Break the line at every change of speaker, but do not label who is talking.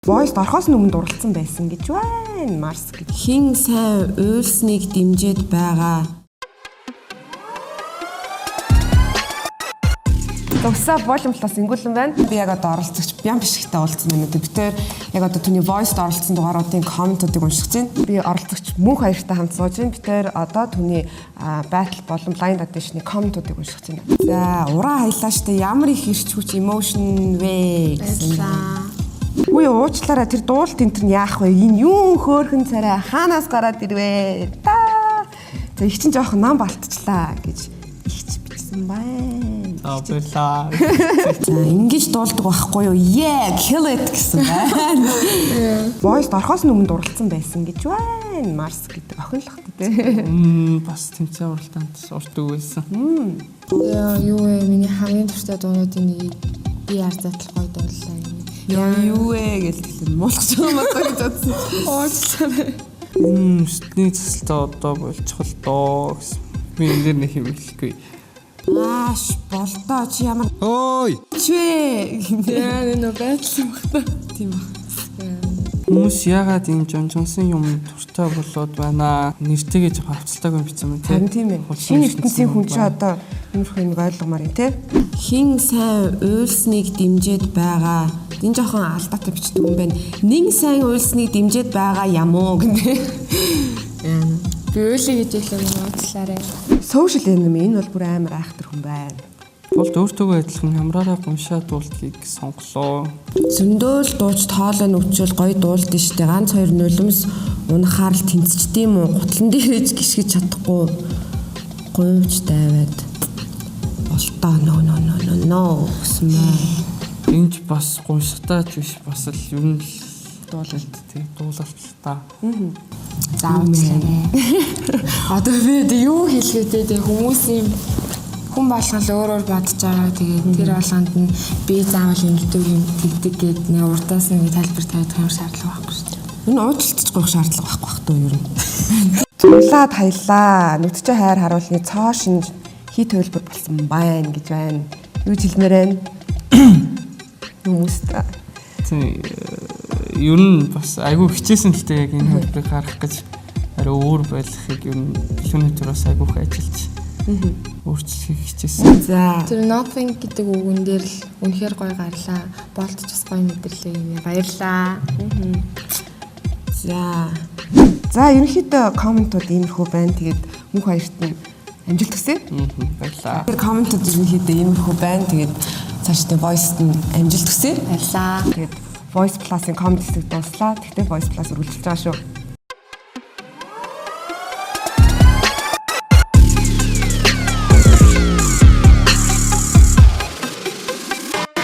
Voice орохоос өмнө дурлцсан байсан гэж байна. Mars гэж.
Хин сайн уйлсныг дэмжиж байгаа.
Төгсөө волюмлоос ингүүлэн байна. Би яг одоо оролцогч бям бишгтэй уулзсан байна. Би тэр яг одоо түүний voice-д оролцсон дугааруудын комментуудыг уншиж байна. Би оролцогч мөнх хоёртай хамт сууж байна. Би тэр одоо түүний battle болон blind audition-ы комментуудыг уншиж байна. За, ураа хаялаа штэ ямар их ирч хүч emotion вэ гэсэн. Үгүй уучлаарай тэр дуулт энэ төр нь яах вэ? Энэ юу хөөхөн царай хаанаас гараад ирвэ? За их чинь жоохон нам балтчлаа гэж ихч бичсэн байна.
Баярлаа. За ингэж дуулдаг байхгүй юу? Yeah, kill it гэсэн байна.
Voice-д орохоос өмнө дурлцсан байсан гэж байна. Mars гэдэг охинлох тий.
Бас тэмцээн уралдаанд уртдаг байсан.
Яа, юу вэ? Миний хамгийн дуртай дуунуудын нэг би арзаатал гоё дууллаа юм.
Юу вэ гэж хэлсэн. Муулах юм аа гэж бодсон.
Уучлаарай.
Өстний цэцэлтэй одоо болчихвол доо гэсэн. Би энэ дэр нэг юм хэлэхгүй.
Ааш болдоо чи ямар
Ой!
чвэ.
Яа, энэ байдлаа багтаа.
Тийм ба.
Хүмүүс яагаад энэ жонсон юм туртай болоод байна? Нэртэйгээ жоо хавцалтаагүй бичсэн юм тий.
Харин тийм ээ. Шинэ ертөнцийн хүн чи одоо иймэрхүү нэг ойлгомоор юм тий.
Хин сайн уйлсныг дэмжиж байгаа. Энэ жоохон алдаатай бичдэг юм байна. Нэг сайн уйлсныг дэмжиж байгаа юм уу гэнэ.
Би үйлээ гэж хэлсэн уучлаарай.
Social enemy энэ бол бүр амар айхтар хүн байна.
Болд өөртөөгөө адилхан хамраараа гомшаа дуулдгийг сонголоо.
Зөндөөл дууч тоолоо нүчил гоё дуулд нь штэ. Ганц хоёр нулимс унахаар л тэнцчихдээ юм уу? Гутлан дээрэж гიშгэж чадахгүй. Гуйвч даваад. Болтоо нөө гэсэн мэ.
Энд бас гомшигтаач биш бас л ер нь дуулалт тий дуулалт та.
Заавчлаа.
Одоо би юу хэлэхдээ хүмүүсийн хүн болгол өөрөөр бодож байгаа. Тэгээд тэр болгонд нь би заавал ингэдэг юм тэгдэг гэд нэг урдаас нэг тайлбар тавьдаг юм шаардлага байхгүй шүү дээ.
Энэ уучлалт гойх шаардлага байхгүй бах туу ер нь.
Цуглаад хаялаа. Нүдчээ хайр харуулны цоо шинж хий төлбөр болсон байна гэж байна. Юу ч хэлмээр байна. Хүмүүст
Тий ер нь бас айгүй хичээсэн л дээ яг энэ хөдөлгөөг харах гэж арай өөр байлгахыг ер нь билүүний төрөөс айгүйх ажиллаж өөрчлөхийг хичээсэн.
За.
Тэр nothing гэдэг үгэн дээр л үнэхээр гоё гарлаа. Болтч бас гоё мэдэрлээ юм. Баярлаа.
За ерөнхийдөө комментууд иймэрхүү байна. Тэгээд мөнх хоёрт нь амжилт хүсье.
Баярлаа.
Тэр комментууд ерөнхийдөө иймэрхүү байна. Тэгээд цаашдаа voice-д нь амжилт хүсье.
Баярлаа.
Тэгээд Voice Plus-ын коммент хэсэг дууслаа. Тэгтээ Voice Plus үргэлжлэж байгаа шүү.